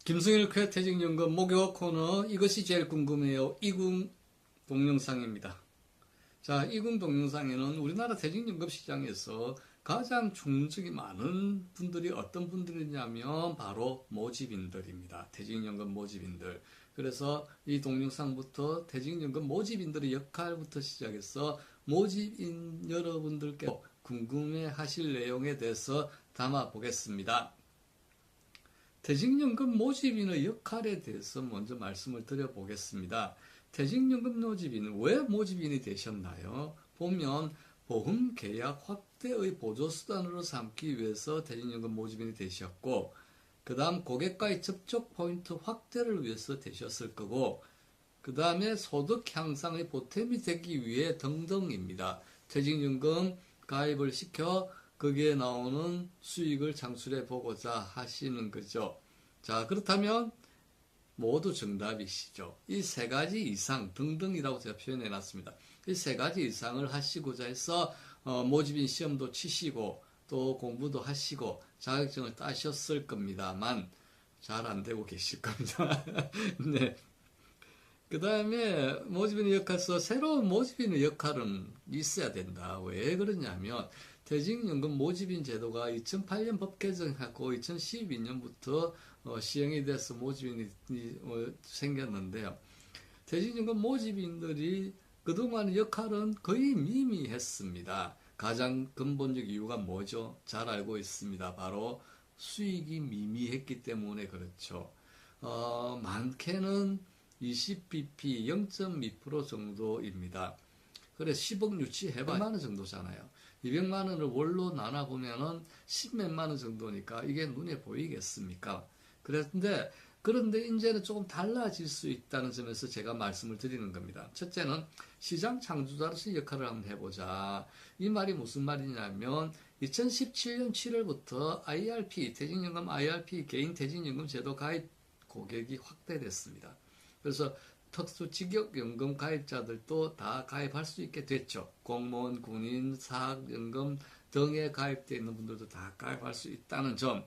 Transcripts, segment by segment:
김승일 쾌퇴직연금 목요 코너 이것이 제일 궁금해요. 이군 동영상입니다. 자, 이군 동영상에는 우리나라 퇴직연금 시장에서 가장 중증이 많은 분들이 어떤 분들이냐면 바로 모집인들입니다. 퇴직연금 모집인들. 그래서 이 동영상부터 퇴직연금 모집인들의 역할부터 시작해서 모집인 여러분들께 궁금해 하실 내용에 대해서 담아 보겠습니다. 퇴직연금 모집인의 역할에 대해서 먼저 말씀을 드려보겠습니다. 퇴직연금 모집인은 왜 모집인이 되셨나요? 보면 보험계약 확대의 보조수단으로 삼기 위해서 퇴직연금 모집인이 되셨고, 그 다음 고객과의 접촉 포인트 확대를 위해서 되셨을 거고, 그 다음에 소득 향상의 보탬이 되기 위해 등등입니다. 퇴직연금 가입을 시켜 거기에 나오는 수익을 창출해 보고자 하시는 거죠. 자, 그렇다면 모두 정답이시죠. 이 세 가지 이상 등등이라고 제가 표현해 놨습니다. 이 세 가지 이상을 하시고자 해서 모집인 시험도 치시고 또 공부도 하시고 자격증을 따셨을 겁니다만 잘 안 되고 계실 겁니다. 네. 그 다음에 모집인의 역할에서 새로운 모집인의 역할은 있어야 된다. 왜 그러냐면 퇴직연금 모집인 제도가 2008년 법 개정하고 2012년부터 시행이 돼서 모집인이 생겼는데요. 퇴직연금 모집인들이 그동안 역할은 거의 미미했습니다. 가장 근본적 이유가 뭐죠? 잘 알고 있습니다. 바로 수익이 미미했기 때문에 그렇죠. 많게는 20bp 0.2% 정도입니다. 그래 10억 유치해봐 200만 원 정도잖아요. 200만 원을 월로 나눠보면은 10몇만 원 정도니까 이게 눈에 보이겠습니까? 그런데 이제는 조금 달라질 수 있다는 점에서 제가 말씀을 드리는 겁니다. 첫째는 시장 창조자로서의 역할을 한번 해보자. 이 말이 무슨 말이냐면 2017년 7월부터 IRP, 퇴직연금 IRP 개인 퇴직연금 제도 가입 고객이 확대됐습니다. 그래서 특수직역연금 가입자들도 다 가입할 수 있게 됐죠. 공무원, 군인, 사학연금 등에 가입되어 있는 분들도 다 가입할 수 있다는 점.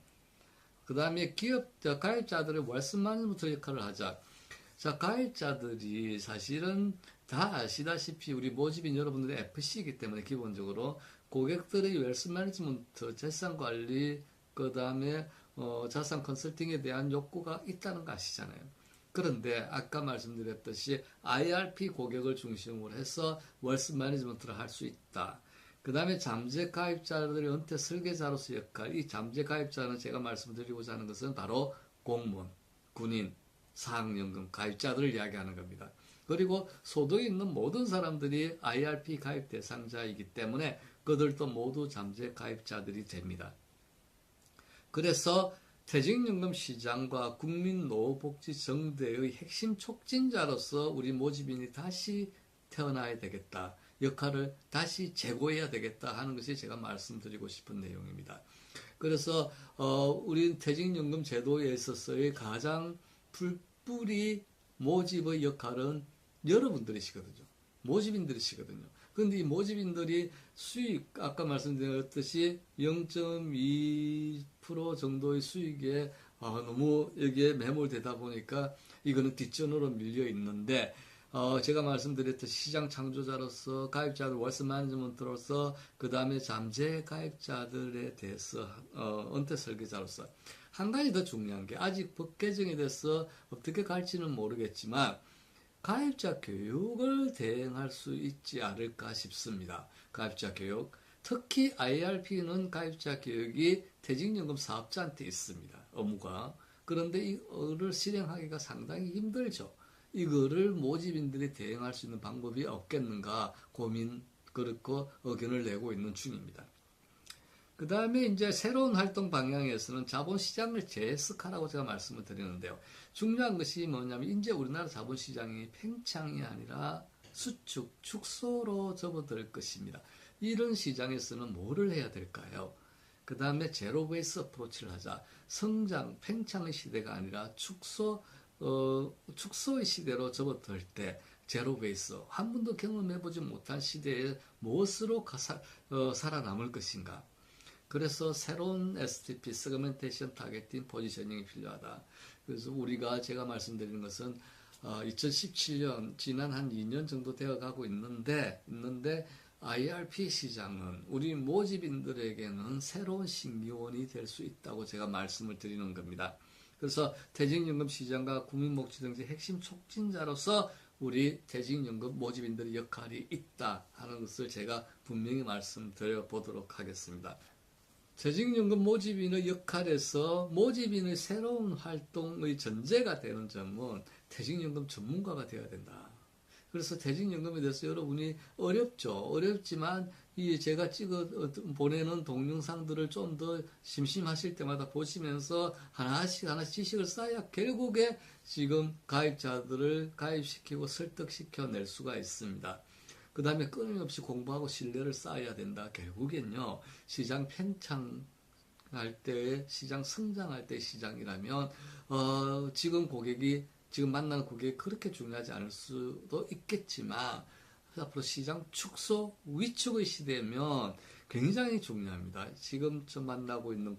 그 다음에 기업 가입자들의 웰스 매니지먼트 역할을 하자. 자, 가입자들이 사실은 다 아시다시피 우리 모집인 여러분들의 FC이기 때문에 기본적으로 고객들의 웰스 매니지먼트, 재산 관리, 그 다음에 자산 컨설팅에 대한 욕구가 있다는 거 아시잖아요. 그런데 아까 말씀드렸듯이 IRP 고객을 중심으로 해서 웰스 매니지먼트를 할 수 있다. 그 다음에 잠재 가입자들의 은퇴 설계자로서 역할, 이 잠재 가입자는 제가 말씀드리고자 하는 것은 바로 공무원, 군인, 사학연금 가입자들을 이야기하는 겁니다. 그리고 소득이 있는 모든 사람들이 IRP 가입 대상자이기 때문에 그들도 모두 잠재 가입자들이 됩니다. 그래서 퇴직연금 시장과 국민노후복지정대의 핵심 촉진자로서 우리 모집인이 다시 태어나야 되겠다. 역할을 다시 재고해야 되겠다 하는 것이 제가 말씀드리고 싶은 내용입니다. 그래서 우리 퇴직연금 제도에 있어서의 가장 풀뿌리 모집의 역할은 여러분들이시거든요. 모집인들이시거든요. 그런데 이 모집인들이 수익, 아까 말씀드렸듯이 0.2% 정도의 수익에 너무 여기에 매몰되다 보니까 이거는 뒷전으로 밀려 있는데, 제가 말씀드렸듯이 시장 창조자로서 가입자들 웰스 매니지먼트로서 그 다음에 잠재 가입자들에 대해서 은퇴 설계자로서 한 가지 더 중요한 게 아직 법 개정에 대해서 어떻게 갈지는 모르겠지만 가입자 교육을 대행할 수 있지 않을까 싶습니다. 가입자 교육. 특히 IRP는 가입자 교육이 퇴직연금 사업자한테 있습니다. 의무가. 그런데 이거를 실행하기가 상당히 힘들죠. 이거를 모집인들이 대응할 수 있는 방법이 없겠는가 고민, 그렇고 의견을 내고 있는 중입니다. 그 다음에 이제 새로운 활동 방향에서는 자본시장을 재해석하라고 제가 말씀을 드리는데요. 중요한 것이 뭐냐면 이제 우리나라 자본시장이 팽창이 아니라 수축, 축소로 접어들 것입니다. 이런 시장에서는 뭐를 해야 될까요? 그 다음에 제로 베이스 어프로치를 하자. 성장, 팽창의 시대가 아니라 축소의 시대로 접어들 때 제로 베이스, 한 번도 경험해보지 못한 시대에 무엇으로 살아남을 것인가? 그래서 새로운 STP, 세그멘테이션 타겟팅 포지셔닝이 필요하다. 그래서 제가 말씀드리는 것은 2017년 지난 한 2년 정도 되어 가고 있는데 IRP 시장은 우리 모집인들에게는 새로운 신기원이 될 수 있다고 제가 말씀을 드리는 겁니다. 그래서 퇴직연금 시장과 국민복지정책 핵심 촉진자로서 우리 퇴직연금 모집인들의 역할이 있다 하는 것을 제가 분명히 말씀드려 보도록 하겠습니다. 퇴직연금 모집인의 역할에서 모집인의 새로운 활동의 전제가 되는 점은 퇴직연금 전문가가 되어야 된다. 그래서 퇴직연금에 대해서 여러분이 어렵지만 제가 보내는 동영상들을 좀 더 심심하실 때마다 보시면서 하나씩 지식을 쌓아야 결국에 지금 가입자들을 가입시키고 설득시켜낼 수가 있습니다. 그 다음에 끊임없이 공부하고 신뢰를 쌓아야 된다. 결국엔요, 시장 팽창할 때, 시장 성장할 때 시장이라면, 지금 만나는 고객이 그렇게 중요하지 않을 수도 있겠지만, 앞으로 시장 축소, 위축의 시대면 굉장히 중요합니다. 지금 만나고 있는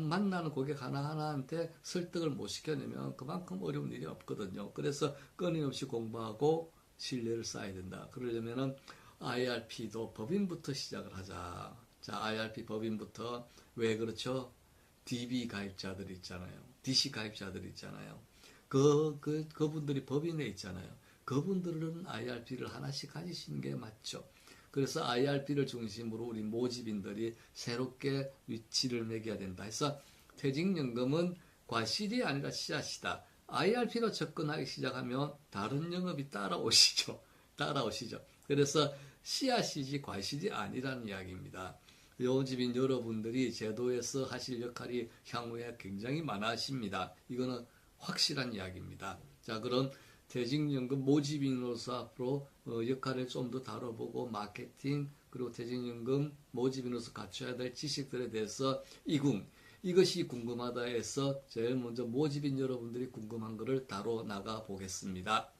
만나는 고객 하나하나한테 설득을 못 시켜내면 그만큼 어려운 일이 없거든요. 그래서 끊임없이 공부하고 신뢰를 쌓아야 된다. 그러려면은 IRP도 법인부터 시작을 하자. 자, IRP 법인부터. 왜 그렇죠? DB 가입자들 있잖아요. DC 가입자들 있잖아요. 그분들이 법인에 있잖아요. 그분들은 IRP를 하나씩 가지시는 게 맞죠. 그래서 IRP를 중심으로 우리 모집인들이 새롭게 위치를 매겨야 된다 해서 퇴직연금은 과실이 아니라 씨앗이다. IRP로 접근하기 시작하면 다른 영업이 따라오시죠. 그래서 씨앗이지 과실이 아니라는 이야기입니다. 모집인 여러분들이 제도에서 하실 역할이 향후에 굉장히 많아집니다. 이거는 확실한 이야기입니다. 자, 그럼 퇴직연금 모집인으로서 앞으로 역할을 좀 더 다뤄보고 마케팅 그리고 퇴직연금 모집인으로서 갖춰야 될 지식들에 대해서 이것이 궁금하다 해서 제일 먼저 모집인 여러분들이 궁금한 것을 다뤄 나가 보겠습니다.